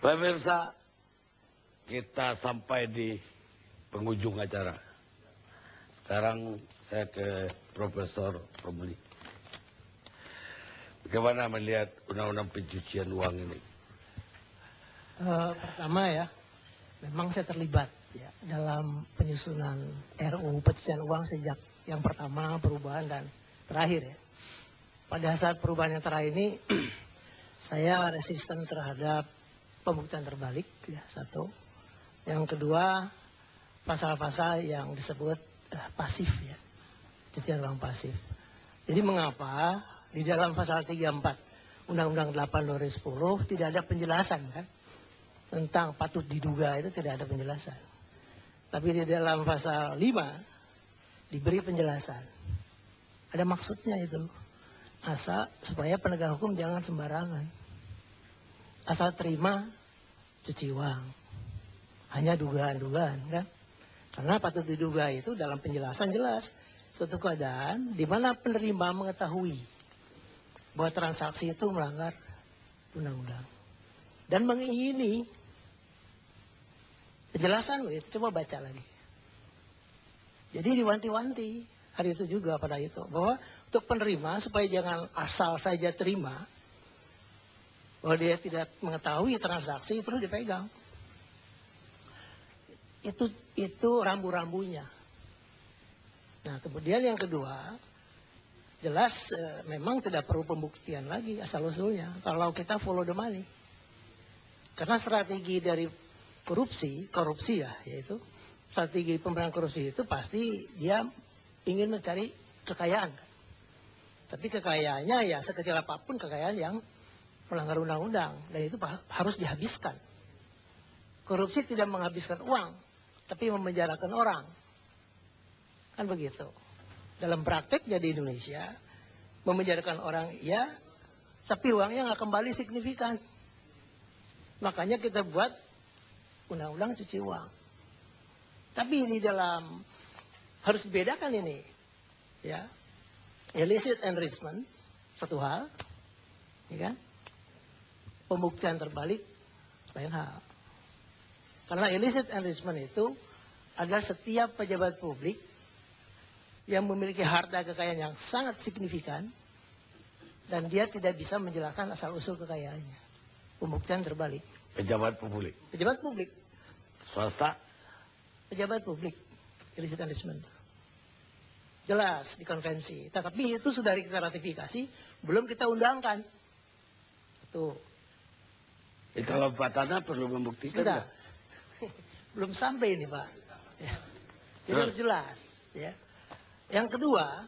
Pemirsa, kita sampai di penghujung acara. Sekarang saya ke Profesor Romli. Bagaimana melihat undang-undang pencucian uang ini? Pertama ya, memang saya terlibat ya dalam penyusunan RUU pencucian uang sejak yang pertama perubahan dan terakhir ya. Pada saat perubahan yang terakhir ini, saya resisten terhadap pembuktian terbalik ya, satu. Yang kedua, pasal-pasal yang disebut pasif ya, pencucian uang pasif. Jadi mengapa di dalam pasal 34 Undang-Undang 8 2010 tidak ada penjelasan kan tentang patut diduga, itu tidak ada penjelasan. Tapi di dalam pasal 5 diberi penjelasan. Ada maksudnya itu. Asal supaya penegak hukum jangan sembarangan. Asal terima cuci uang. Hanya dugaan-dugaan kan. Karena patut diduga itu dalam penjelasan jelas. Suatu keadaan di mana penerima mengetahui bahwa transaksi itu melanggar undang-undang. Dan mengingini penjelasan itu, coba baca lagi. Jadi diwanti-wanti hari itu juga pada itu. Bahwa untuk penerima supaya jangan asal saja terima. Bahwa dia tidak mengetahui transaksi perlu dipegang. Itu rambu-rambunya. Nah kemudian yang kedua, jelas memang tidak perlu pembuktian lagi asal-usulnya. Kalau kita follow the money. Karena strategi dari korupsi ya, yaitu strategi pemberantasan korupsi itu pasti dia ingin mencari kekayaan. Tapi kekayaannya ya sekecil apapun kekayaan yang melanggar undang-undang. Dan itu harus dihabiskan. Korupsi tidak menghabiskan uang, tapi memenjarakan orang. Kan begitu. Dalam prakteknya di Indonesia, memenjarakan orang ya, tapi uangnya nggak kembali signifikan. Makanya kita buat undang-undang cuci uang. Tapi ini harus dibedakan ini. Ya. Illicit enrichment, satu hal. Ya kan? Pembuktian terbalik, lain hal. Karena illicit enrichment itu adalah setiap pejabat publik yang memiliki harta kekayaan yang sangat signifikan dan dia tidak bisa menjelaskan asal-usul kekayaannya. Pembuktian terbalik. Pejabat publik. Pejabat publik. Swasta. Pejabat publik. Illicit enrichment. Jelas di konvensi. Tetapi itu sudah kita ratifikasi, belum kita undangkan. Itu. Kalau Pak Tanah perlu membuktikan. Sudah. Belum sampai ini Pak. Ya. Jadi harus jelas. Ya. Yang kedua,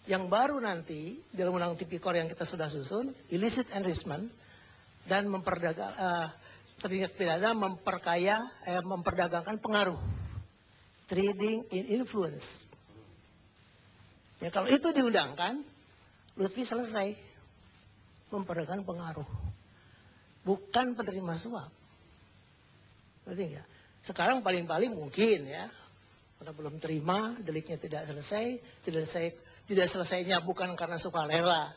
yang baru nanti dalam undang tipikor yang kita sudah susun, illicit enrichment dan teringat pidana memperdagangkan pengaruh, trading in influence. Ya kalau itu diundangkan, Lutfi selesai memperdagangkan pengaruh, bukan penerima suap. Berarti enggak? Sekarang paling-paling mungkin ya. Karena belum terima, deliknya tidak selesainya bukan karena sukarela.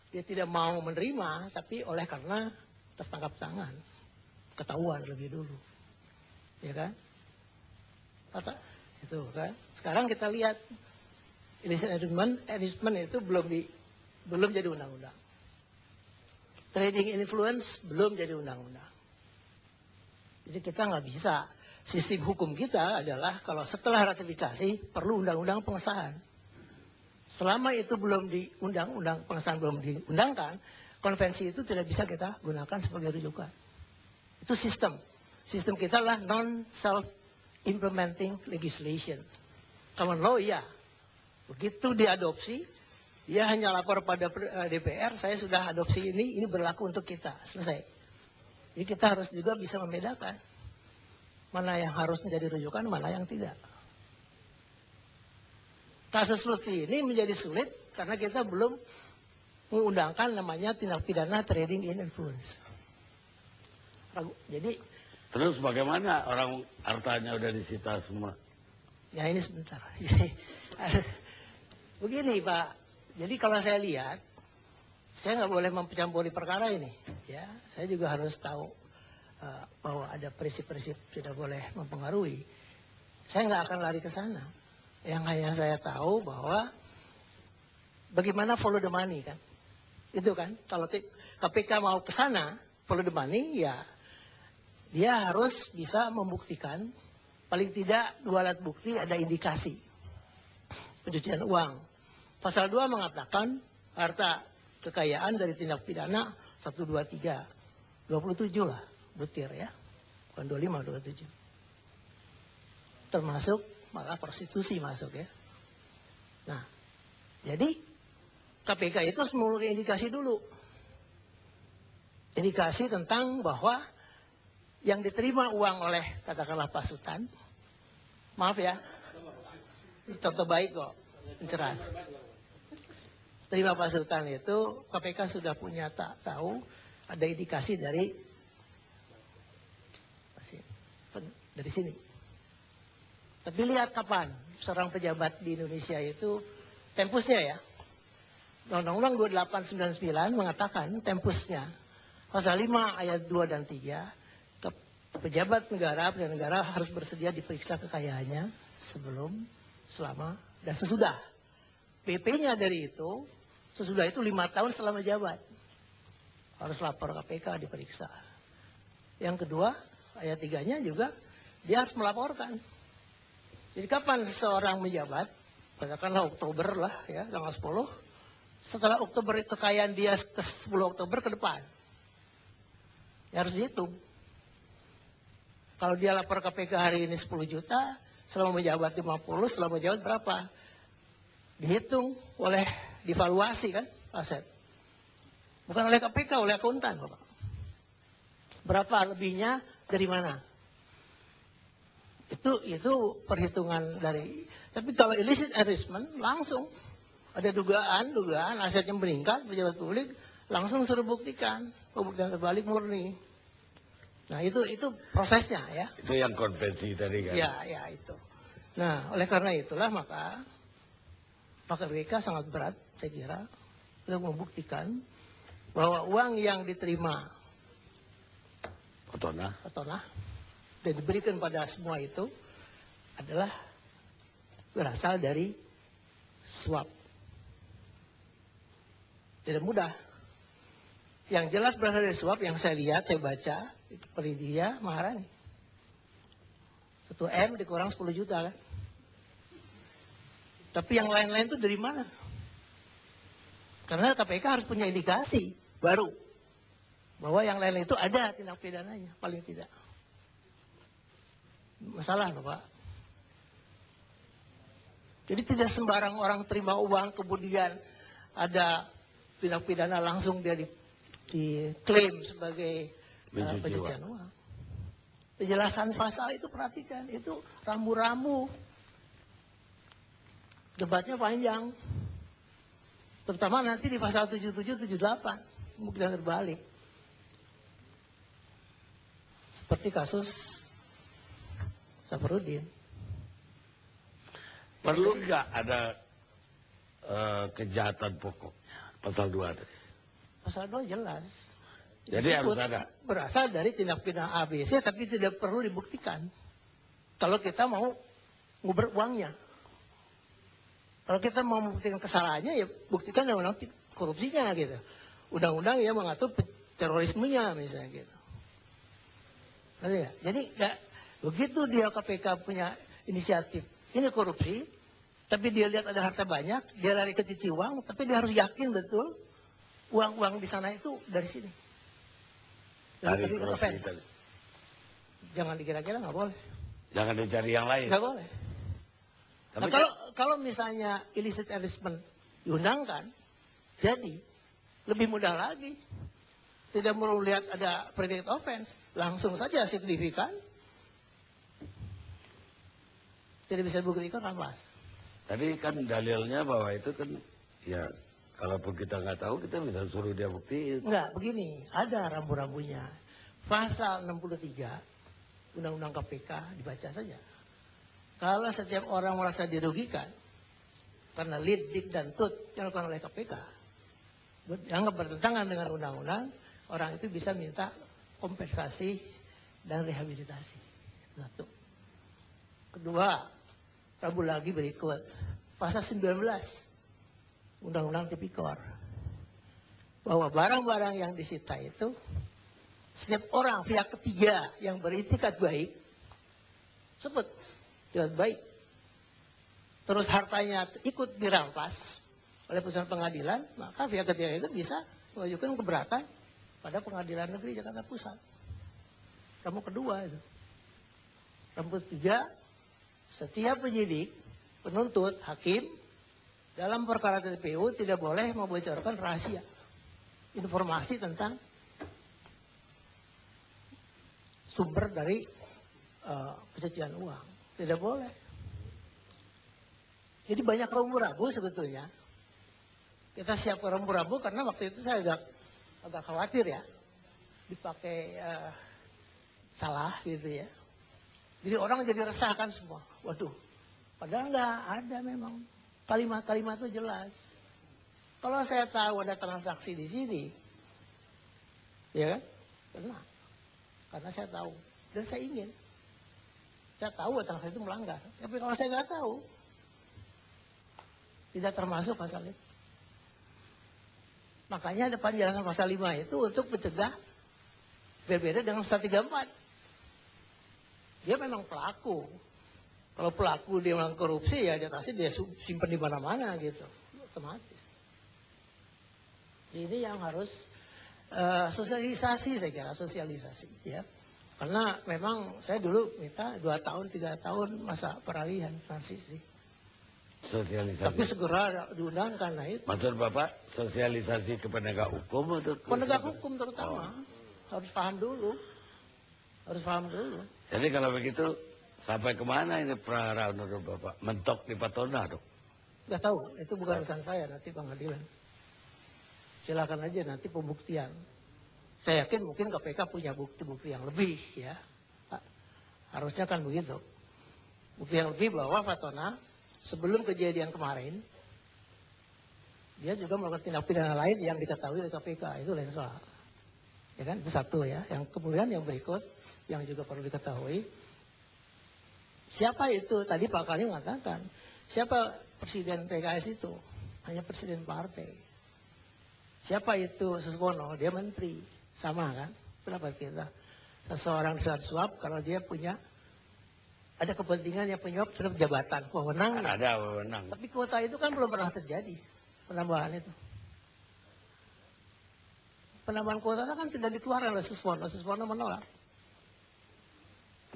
Dia tidak mau menerima, tapi oleh karena tertangkap tangan. Ketahuan lebih dulu. Ya kan? Itu kan. Sekarang kita lihat, illicit enrichment itu belum jadi undang-undang. Trading influence belum jadi undang-undang. Jadi kita nggak bisa. Sistem hukum kita adalah kalau setelah ratifikasi perlu undang-undang pengesahan. Selama itu belum undang-undang pengesahan belum diundangkan, konvensi itu tidak bisa kita gunakan sebagai rujukan. Itu sistem. Sistem kita adalah non-self-implementing legislation. Common law ya. Begitu diadopsi, dia hanya lapor pada DPR, saya sudah adopsi ini berlaku untuk kita. Selesai. Jadi kita harus juga bisa membedakan mana yang harus menjadi rujukan, mana yang tidak. Kasus Lutfi ini menjadi sulit karena kita belum mengundangkan namanya tindak pidana trading in influence. Jadi terus bagaimana orang hartanya udah disita semua? Ya ini sebentar. Begini Pak, jadi kalau saya lihat, saya nggak boleh mencampuri perkara ini. Ya, saya juga harus tahu bahwa ada prinsip-prinsip tidak boleh mempengaruhi, saya nggak akan lari ke sana. Yang hanya saya tahu bahwa bagaimana follow the money kan. Itu kan, kalau KPK mau ke sana, follow the money, ya dia harus bisa membuktikan, paling tidak 2 alat bukti ada indikasi pencucian uang. Pasal 2 mengatakan harta kekayaan dari tindak pidana 1, 2, 3, 27 lah, butir ya, bukan 25, 27. Termasuk malah prostitusi masuk ya. Nah, jadi KPK itu harus memiliki indikasi dulu. Indikasi tentang bahwa yang diterima uang oleh katakanlah pasukan, maaf ya, contoh baik kok, pencerahan. Terima pasukan itu KPK sudah punya tahu ada indikasi dari sini. Tapi lihat kapan seorang pejabat di Indonesia itu tempusnya ya. Undang-Undang 2899 mengatakan tempusnya pasal 5 ayat 2 dan 3, pejabat negara, penyelenggara negara harus bersedia diperiksa kekayaannya sebelum, selama, dan sesudah. PP-nya dari itu, sesudah itu 5 tahun setelah menjabat. Harus lapor KPK diperiksa. Yang kedua, ayat 3-nya juga, dia harus melaporkan. Jadi kapan seseorang menjabat, katakanlah Oktober lah ya, tanggal 10, setelah Oktober kekayaan dia ke 10 Oktober ke depan. Ya harus dihitung. Kalau dia lapor KPK hari ini 10 juta, selama menjabat 50, selama menjabat berapa? Dihitung oleh divaluasi kan aset. Bukan oleh KPK, oleh akuntan Bapak. Berapa lebihnya, dari mana? Itu perhitungan dari. Tapi kalau illicit enrichment langsung ada dugaan asetnya meningkat, pejabat publik langsung suruh buktikan, pembuktian terbalik murni. Nah itu prosesnya ya. Itu yang konvensi tadi kan. Ya itu. Nah oleh karena itulah maka BK sangat berat saya kira untuk membuktikan bahwa uang yang diterima Otonah dan diberikan pada semua itu adalah berasal dari suap. Tidak mudah. Yang jelas berasal dari suap yang saya lihat, saya baca, itu Peridia Maharani. 1 M dikurang 10 juta kan. Tapi yang lain-lain itu dari mana? Karena KPK harus punya indikasi baru. Bahwa yang lain-lain itu ada tindak pidananya, paling tidak. Masalah loh Pak. Jadi tidak sembarang orang terima uang kemudian ada tindak pidana langsung dia diklaim sebagai pencucian uang. Penjelasan pasal itu perhatikan, itu rambu-rambu. Debatnya panjang. Terutama nanti di pasal 77, 78. Mungkin terbalik. Seperti kasus Safarudin. Perlu nggak ada kejahatan pokoknya pasal 2 tadi? Pasal 2 jelas. Jadi harus ada. Berasal dari tindak pidana ABC tapi tidak perlu dibuktikan. Kalau kita mau nguber uangnya. Kalau kita mau membuktikan kesalahannya ya buktikan undang-undang korupsinya gitu. Undang-undang yang mengatur terorismenya misalnya gitu. Jadi begitu dia KPK punya inisiatif ini korupsi, tapi dia lihat ada harta banyak, dia lari ke cuci uang, tapi dia harus yakin betul uang-uang di sana itu dari sini. Dari offense. Jangan dikira-kira nggak boleh. Jangan dicari yang lain. Nggak boleh. Nah, kalau misalnya illicit enrichment diundangkan, jadi lebih mudah lagi. Tidak perlu lihat ada predicate offense, langsung saja signifikan. Tidak bisa dibuktikan rampas. Tadi kan dalilnya bahwa itu kan ya kalaupun kita nggak tahu kita bisa suruh dia buktiin. Enggak, begini, ada rambu-rambunya. Pasal 63 Undang-Undang KPK dibaca saja. Kalau setiap orang merasa dirugikan karena lid, dik, dan tut yang dilakukan oleh KPK dianggap bertentangan dengan undang-undang, orang itu bisa minta kompensasi dan rehabilitasi. Satu. Kedua, Rabu lagi berikut. Pasal 19 Undang-Undang Tipikor. Bahwa barang-barang yang disita itu, setiap orang pihak ketiga yang beritikat baik, sebut itikat baik, terus hartanya ikut dirampas oleh putusan pengadilan, maka pihak ketiga itu bisa mengajukan keberatan pada Pengadilan Negeri Jakarta Pusat. Ramu kedua itu. Ramu ketiga, setiap penyidik, penuntut, hakim, dalam perkara TPU tidak boleh membocorkan rahasia informasi tentang sumber dari pencucian uang. Tidak boleh. Jadi banyak rambu-rambu sebetulnya. Kita siap rambu-rambu karena waktu itu saya agak khawatir ya. Dipakai salah gitu ya. Jadi orang jadi resah kan semua. Waduh, padahal nggak ada memang. Kalimat-kalimat itu jelas. Kalau saya tahu ada transaksi di sini, ya kan? Karena saya tahu. Dan saya ingin. Saya tahu transaksi itu melanggar. Tapi kalau saya nggak tahu, tidak termasuk pasal itu. Makanya ada penjelasan pasal 5 itu untuk mencegah berbeda dengan pasal 34. Dia memang pelaku. Kalau pelaku dia memang korupsi ya dia kasih dia simpan di mana-mana gitu. Otomatis. Ini yang harus sosialisasi saya kira, sosialisasi ya. Karena memang saya dulu minta 2 tahun, 3 tahun masa peralihan transisi. Sosialisasi. Tapi segera diundangkan nah itu. Maksud Bapak sosialisasi ke penegak hukum atau penegak hukum terutama harus paham dulu. Harus paham dulu. Jadi kalau begitu sampai kemana ini perkara menurut Bapak? Mentok di Patona dong? Gak tahu, itu bukan urusan saya nanti pengadilan. Silakan aja nanti pembuktian. Saya yakin mungkin KPK punya bukti-bukti yang lebih ya. Harusnya kan begitu. Bukti yang lebih bahwa Fatona sebelum kejadian kemarin dia juga melakukan tindak pidana lain yang diketahui oleh KPK. Itu lain soal. Ya kan, itu satu ya. Yang kemudian yang berikut yang juga perlu diketahui, siapa itu? Tadi Pak Kali mengatakan, siapa presiden PKS itu? Hanya presiden partai. Siapa itu Suswono? Dia menteri. Sama kan? Pendapat kita. Seseorang suap kalau dia punya ada kepentingan yang penyuap sudah jabatan, wewenang. Ada wewenang. Tapi kuota itu kan belum pernah terjadi. Penambahan itu. Penambahan kuota kan tidak dikeluarkan oleh Suswono. Suswono menolak.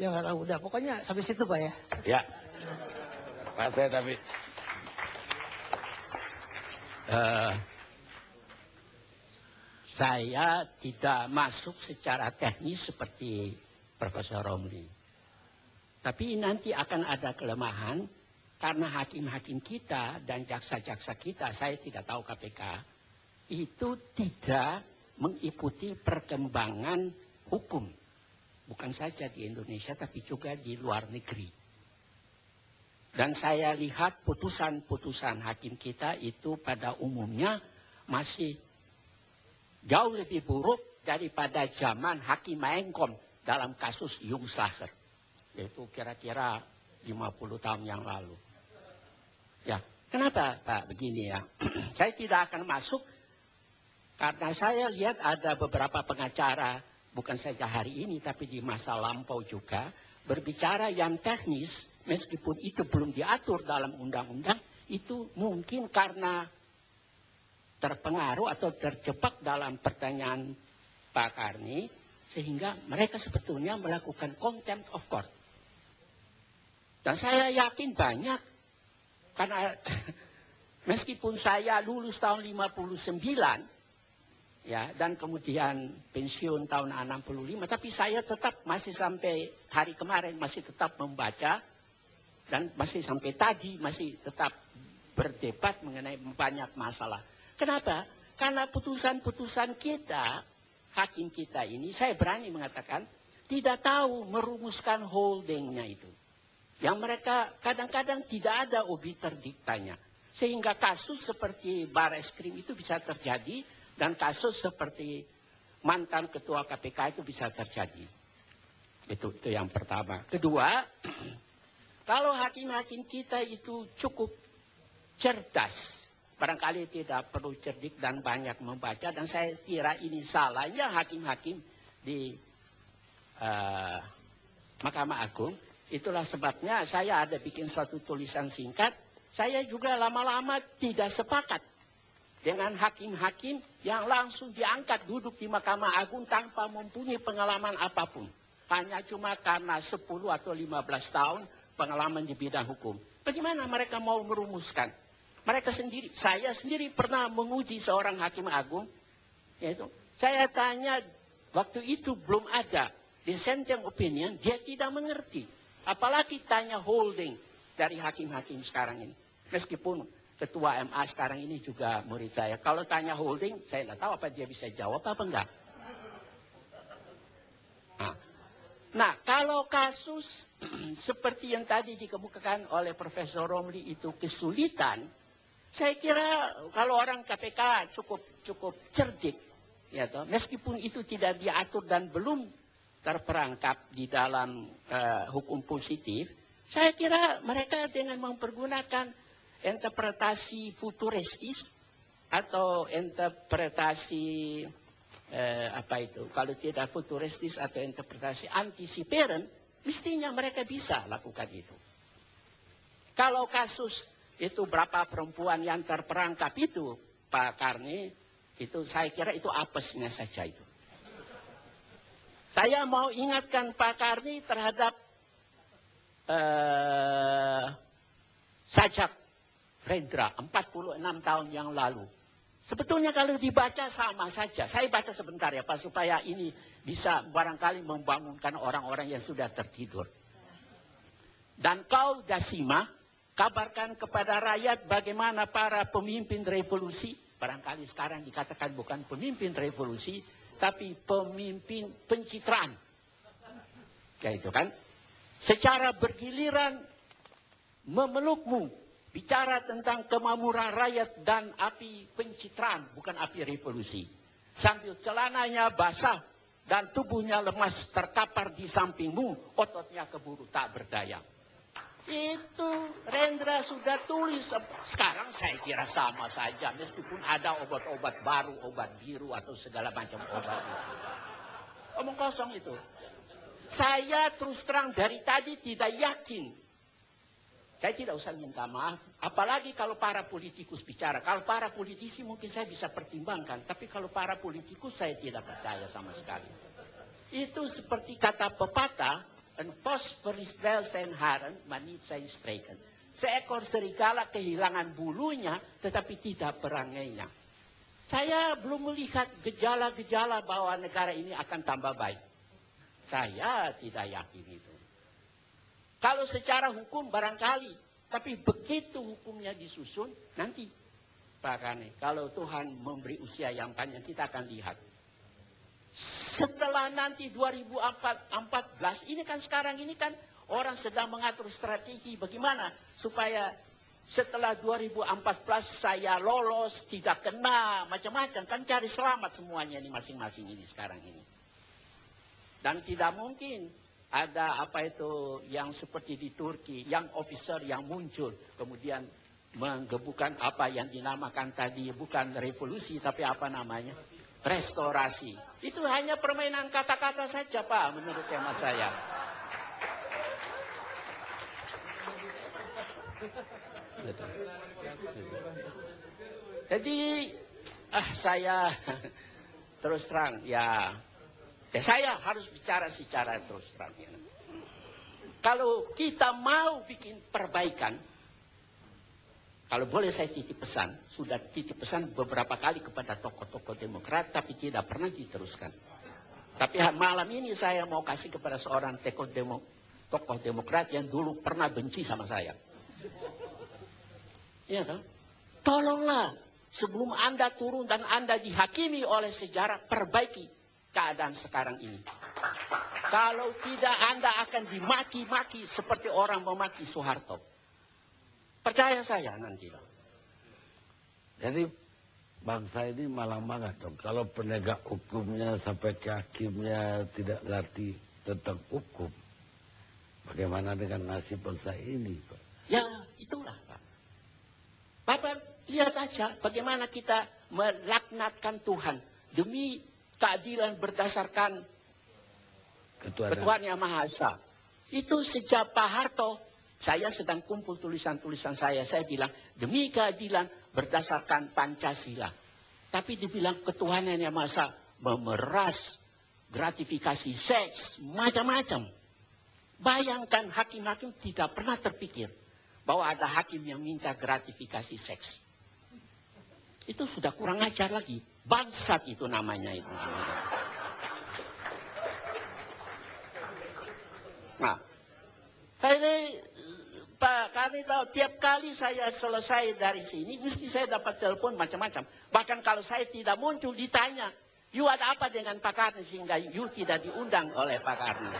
Ya nggak tahu. Udah, pokoknya sampai situ Pak ya. Ya. Pak saya tapi saya tidak masuk secara teknis seperti Profesor Romli. Tapi nanti akan ada kelemahan karena hakim-hakim kita dan jaksa-jaksa kita, saya tidak tahu KPK, itu tidak mengikuti perkembangan hukum. Bukan saja di Indonesia tapi juga di luar negeri. Dan saya lihat putusan-putusan hakim kita itu pada umumnya masih jauh lebih buruk daripada zaman Hakim Maengkom dalam kasus Jungslager. Yaitu kira-kira 50 tahun yang lalu. Ya, kenapa Pak begini ya? Saya tidak akan masuk karena saya lihat ada beberapa pengacara, bukan saja hari ini tapi di masa lampau juga, berbicara yang teknis, meskipun itu belum diatur dalam undang-undang, itu mungkin karena terpengaruh atau terjebak dalam pertanyaan Pak Karni, sehingga mereka sebetulnya melakukan contempt of court. Dan saya yakin banyak, karena meskipun saya lulus tahun 59, ya, dan kemudian pensiun tahun 65, tapi saya tetap masih sampai hari kemarin masih tetap membaca, dan masih sampai tadi masih tetap berdebat mengenai banyak masalah. Kenapa? Karena putusan-putusan kita, hakim kita ini, saya berani mengatakan, tidak tahu merumuskan holdingnya itu. Yang mereka kadang-kadang tidak ada obiter diktanya. Sehingga kasus seperti Barreskrim itu bisa terjadi, dan kasus seperti mantan ketua KPK itu bisa terjadi. Itu yang pertama. Kedua, kalau hakim-hakim kita itu cukup cerdas, barangkali tidak perlu cerdik dan banyak membaca, dan saya kira ini salahnya hakim-hakim di Mahkamah Agung. Itulah sebabnya saya ada bikin suatu tulisan singkat. Saya juga lama-lama tidak sepakat dengan hakim-hakim yang langsung diangkat duduk di Mahkamah Agung tanpa mempunyai pengalaman apapun. Hanya cuma karena 10 atau 15 tahun pengalaman di bidang hukum. Bagaimana mereka mau merumuskan? Mereka sendiri, saya sendiri pernah menguji seorang hakim agung. Yaitu, saya tanya, waktu itu belum ada dissenting opinion, dia tidak mengerti. Apalagi tanya holding dari hakim-hakim sekarang ini. Meskipun ketua MA sekarang ini juga murid saya. Kalau tanya holding, saya tidak tahu apa dia bisa jawab apa enggak. Nah, kalau kasus seperti yang tadi dikemukakan oleh Profesor Romli itu kesulitan, saya kira kalau orang KPK cukup cerdik, ya toh, meskipun itu tidak diatur dan belum terperangkap di dalam hukum positif, saya kira mereka dengan mempergunakan interpretasi futuristis atau interpretasi apa itu? Kalau tidak futuristis atau interpretasi antisiparan, mestinya mereka bisa lakukan itu. Kalau kasus itu berapa perempuan yang terperangkap itu, Pak Karni, itu saya kira itu apesnya saja itu. Saya mau ingatkan Pak Karni terhadap Sajak Rendra 46 tahun yang lalu. Sebetulnya kalau dibaca sama saja. Saya baca sebentar ya Pak, supaya ini bisa barangkali membangunkan orang-orang yang sudah tertidur. Dan kau Dasima, kabarkan kepada rakyat bagaimana para pemimpin revolusi, barangkali sekarang dikatakan bukan pemimpin revolusi, tapi pemimpin pencitraan. Kayak itu kan. Secara bergiliran memelukmu. Bicara tentang kemakmuran rakyat dan api pencitraan, bukan api revolusi. Sambil celananya basah dan tubuhnya lemas terkapar di sampingmu, ototnya keburu tak berdaya. Itu Rendra sudah tulis. Sekarang saya kira sama saja, meskipun ada obat-obat baru, obat biru atau segala macam obat. Omong kosong itu. Saya terus terang dari tadi tidak yakin. Saya tidak usah minta maaf, apalagi kalau para politikus bicara. Kalau para politisi mungkin saya bisa pertimbangkan, tapi kalau para politikus saya tidak percaya sama sekali. Itu seperti kata pepatah, een vos verliest wel zijn haren, maar niet zijn streken. Seekor serigala kehilangan bulunya, tetapi tidak perangainya. Saya belum melihat gejala-gejala bahwa negara ini akan tambah baik. Saya tidak yakin itu. Kalau secara hukum barangkali, tapi begitu hukumnya disusun, nanti Pak Kane, kalau Tuhan memberi usia yang panjang, kita akan lihat. Setelah nanti 2014, ini kan sekarang ini kan orang sedang mengatur strategi bagaimana supaya setelah 2014 saya lolos, tidak kena, macam-macam. Kan cari selamat semuanya ini masing-masing ini sekarang ini. Dan tidak mungkin ada apa itu yang seperti di Turki, yang officer yang muncul, kemudian menggebukan apa yang dinamakan tadi, bukan revolusi, tapi apa namanya? Restorasi. Itu hanya permainan kata-kata saja, Pak, menurut hemat saya. Jadi, saya terus terang, ya saya harus bicara secara terus terang. Kalau kita mau bikin perbaikan, kalau boleh saya titip pesan, sudah titip pesan beberapa kali kepada tokoh-tokoh Demokrat, tapi tidak pernah diteruskan. Tapi malam ini saya mau kasih kepada seorang tokoh Demokrat yang dulu pernah benci sama saya. Iya kan? Tolonglah, sebelum Anda turun dan Anda dihakimi oleh sejarah, perbaiki keadaan sekarang ini. Kalau tidak Anda akan dimaki-maki seperti orang memaki Soeharto. Percaya saya nanti. Jadi bangsa ini malang banget dong. Kalau penegak hukumnya sampai ke hakimnya tidak ngerti tentang hukum. Bagaimana dengan nasib bangsa ini, Pak? Ya, itulah, Pak. Bapak lihat aja bagaimana kita melaknatkan Tuhan demi keadilan berdasarkan Ketuhanan Yang Maha Esa. Itu sejak Pak Harto, saya sedang kumpul tulisan-tulisan saya bilang, demi keadilan berdasarkan Pancasila. Tapi dibilang Ketuhanan Yang Maha Esa memeras gratifikasi seks, macam-macam. Bayangkan hakim-hakim tidak pernah terpikir bahwa ada hakim yang minta gratifikasi seks. Itu sudah kurang ajar lagi. Bangsat itu namanya itu. Nah, Pak Karni tahu tiap kali saya selesai dari sini, mesti saya dapat telepon macam-macam. Bahkan kalau saya tidak muncul ditanya, "You ada apa dengan Pak Karni sehingga you tidak diundang oleh Pak Karni?"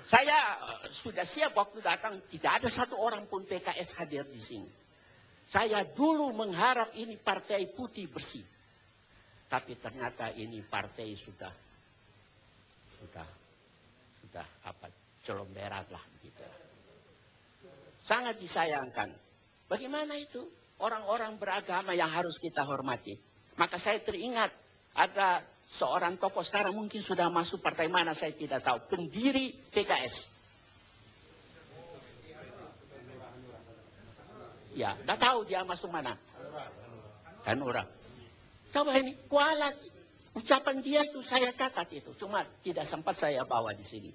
Saya sudah siap waktu datang, tidak ada satu orang pun PKS hadir di sini. Saya dulu mengharap ini partai putih bersih. Tapi ternyata ini partai sudah apa, celomberat lah gitu. Sangat disayangkan. Bagaimana itu? Orang-orang beragama yang harus kita hormati. Maka saya teringat ada seorang tokoh sekarang mungkin sudah masuk partai mana saya tidak tahu. Pendiri PKS. Ya, nggak tahu dia masuk mana. Hanura. Coba ini, kualat. Ucapan dia itu saya catat itu. Cuma tidak sempat saya bawa di sini.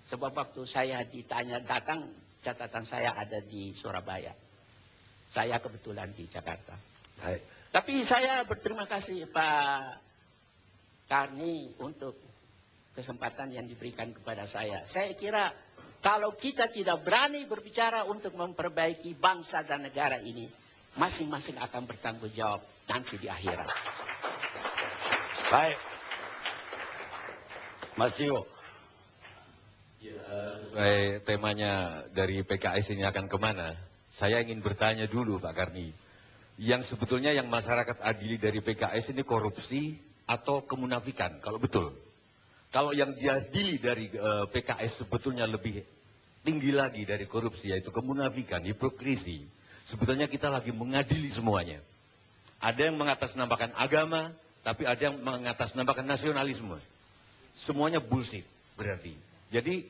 Sebab waktu saya ditanya datang, catatan saya ada di Surabaya. Saya kebetulan di Jakarta. Baik. Tapi saya berterima kasih Pak Karni untuk kesempatan yang diberikan kepada saya. Saya kira kalau kita tidak berani berbicara untuk memperbaiki bangsa dan negara ini, masing-masing akan bertanggung jawab nanti di akhirat. Baik. Mas Yo. Baik, temanya dari PKS ini akan kemana? Saya ingin bertanya dulu Pak Karni. Yang sebetulnya yang masyarakat adili dari PKS ini korupsi atau kemunafikan, kalau betul. Kalau yang diadili dari PKS sebetulnya lebih tinggi lagi dari korupsi, yaitu kemunafikan, hipokrisi. Sebetulnya kita lagi mengadili semuanya. Ada yang mengatasnamakan agama, tapi ada yang mengatasnamakan nasionalisme. Semuanya bullshit berarti. Jadi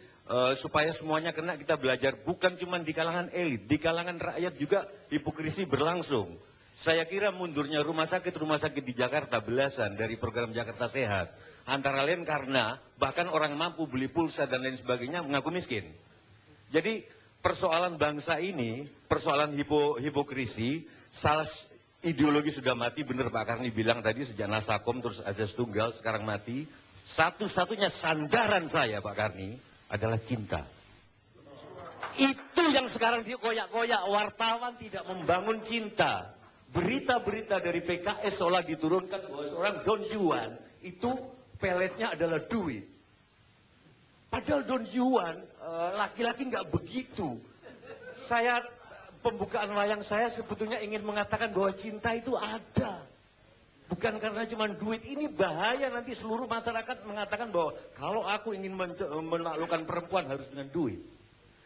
supaya semuanya kena, kita belajar bukan cuma di kalangan elit, di kalangan rakyat juga hipokrisi berlangsung. Saya kira mundurnya rumah sakit di Jakarta belasan dari program Jakarta Sehat. Antara lain karena bahkan orang mampu beli pulsa dan lain sebagainya mengaku miskin. Jadi persoalan bangsa ini, persoalan hipokrisi, salah ideologi sudah mati, benar Pak Karni bilang tadi sejak Nasakom terus Azas Tunggal sekarang mati. Satu-satunya sandaran saya Pak Karni adalah cinta. Itu yang sekarang dikoyak-koyak, wartawan tidak membangun cinta. Berita-berita dari PKS seolah diturunkan bahwa seorang Don Juan itu peletnya adalah duit. Padahal Don Juan laki-laki nggak begitu. Saya pembukaan wayang saya sebetulnya ingin mengatakan bahwa cinta itu ada. Bukan karena cuma duit. Ini bahaya, nanti seluruh masyarakat mengatakan bahwa kalau aku ingin menaklukkan perempuan harus dengan duit.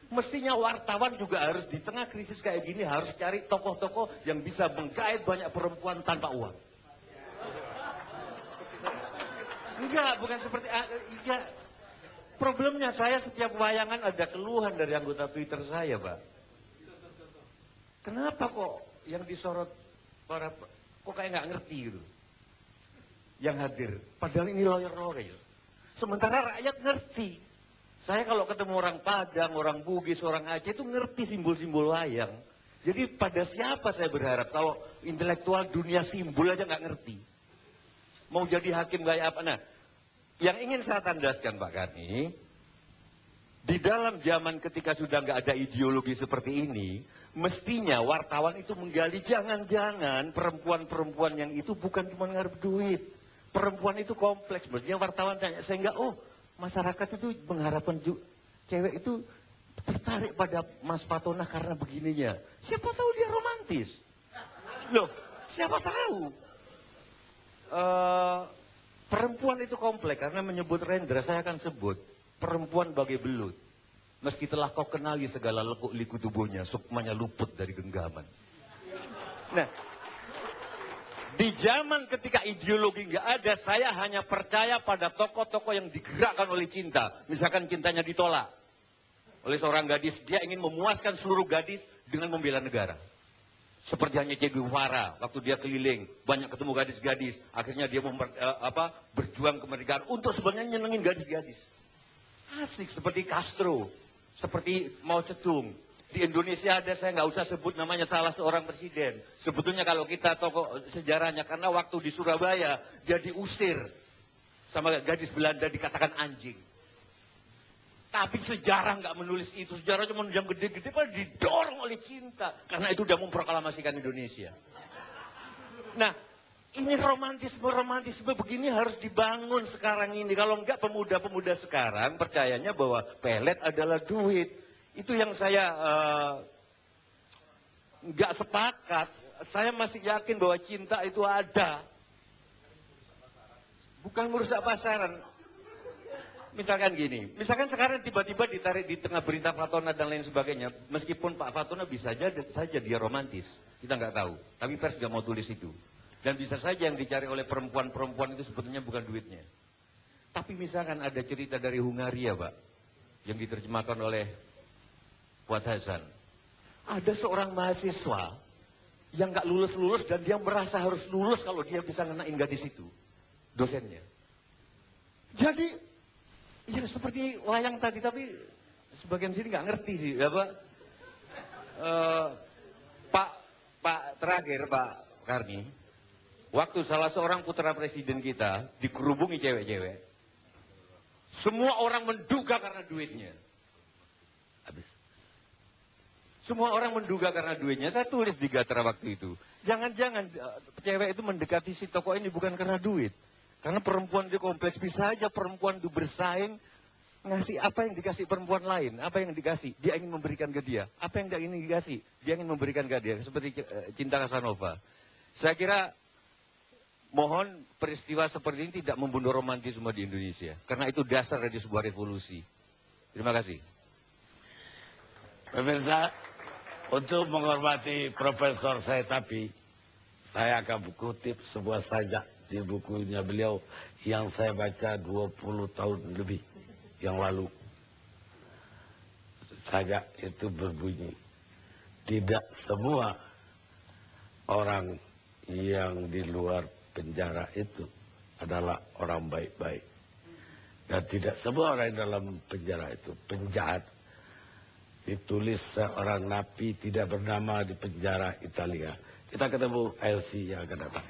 Mestinya wartawan juga harus di tengah krisis kayak gini harus cari tokoh-tokoh yang bisa menggait banyak perempuan tanpa uang. Enggak, bukan seperti ya. Problemnya saya setiap wayangan ada keluhan dari anggota Twitter saya, Pak. Kenapa kok yang disorot para kok kayak nggak ngerti gitu yang hadir, padahal ini lawyer-lawyer. Sementara rakyat ngerti. Saya kalau ketemu orang Padang, orang Bugis, orang Aceh itu ngerti simbol-simbol wayang. Jadi pada siapa saya berharap kalau intelektual dunia simbol aja nggak ngerti. Mau jadi hakim kayak apa? Nah, yang ingin saya tandaskan Pak Karni, di dalam zaman ketika sudah nggak ada ideologi seperti ini, mestinya wartawan itu menggali jangan-jangan perempuan-perempuan yang itu bukan cuma ngarep duit. Perempuan itu kompleks. Mestinya wartawan tanya, sehingga masyarakat itu mengharapkan cewek itu tertarik pada Mas Fatona karena begininya. Siapa tahu dia romantis. Loh, siapa tahu. Perempuan itu kompleks, karena menyebut Rendra, saya akan sebut perempuan bagai belut. Meski telah kau kenali segala lekuk-liku tubuhnya, sukmanya luput dari genggaman. Nah, di zaman ketika ideologi nggak ada, saya hanya percaya pada tokoh-tokoh yang digerakkan oleh cinta. Misalkan cintanya ditolak oleh seorang gadis, dia ingin memuaskan seluruh gadis dengan membela negara. Seperti hanya Che Guevara, waktu dia keliling, banyak ketemu gadis-gadis, akhirnya dia berjuang kemerdekaan untuk sebenarnya nyenengin gadis-gadis. Asik, seperti Castro, seperti Mao Zedong. Di Indonesia ada, saya nggak usah sebut namanya, salah seorang presiden. Sebetulnya kalau kita tokoh sejarahnya, karena waktu di Surabaya, dia diusir sama gadis Belanda, dikatakan anjing. Tapi sejarah nggak menulis itu, sejarah cuma yang gede-gede, padahal didorong oleh cinta. Karena itu udah memproklamasikan Indonesia. Nah, ini romantisme begini harus dibangun sekarang ini. Kalau enggak, pemuda-pemuda sekarang percayanya bahwa pelet adalah duit. Itu yang saya nggak sepakat. Saya masih yakin bahwa cinta itu ada. Bukan merusak pasaran. Misalkan gini, misalkan sekarang tiba-tiba ditarik di tengah berita Fatona dan lain sebagainya. Meskipun Pak Fatona bisa saja dia romantis. Kita nggak tahu. Tapi pers nggak mau tulis itu. Dan bisa saja yang dicari oleh perempuan-perempuan itu sebetulnya bukan duitnya. Tapi misalkan ada cerita dari Hungaria, Pak, yang diterjemahkan oleh Fuad Hasan. Ada seorang mahasiswa yang nggak lulus-lulus dan dia merasa harus lulus kalau dia bisa ngenain gadis itu. Dosennya. Jadi, ya seperti wayang tadi, tapi sebagian sini nggak ngerti sih, ya Pak. Pak terakhir, Pak Karni. Waktu salah seorang putra presiden kita dikerubungi cewek-cewek, semua orang menduga karena duitnya. Habis. Semua orang menduga karena duitnya. Saya tulis di Gatra waktu itu. Jangan-jangan cewek itu mendekati si tokoh ini bukan karena duit. Karena perempuan itu kompleks. Bisa aja perempuan itu bersaing, ngasih apa yang dikasih perempuan lain. Apa yang dikasih, dia ingin memberikan ke dia. Apa yang dia ingin dikasih, dia ingin memberikan ke dia. Seperti Cinta Casanova. Saya kira mohon peristiwa seperti ini tidak membunuh romantisme di Indonesia. Karena itu dasar dari sebuah revolusi. Terima kasih. Pemirsa, untuk menghormati Profesor saya, tapi saya akan kutip sebuah sajak di bukunya beliau yang saya baca 20 tahun lebih yang lalu. Sajak itu berbunyi, tidak semua orang yang di luar penjara itu adalah orang baik-baik. Dan tidak semua orang dalam penjara itu penjahat. Ditulis seorang napi tidak bernama di penjara Italia. Kita ketemu LC yang akan datang.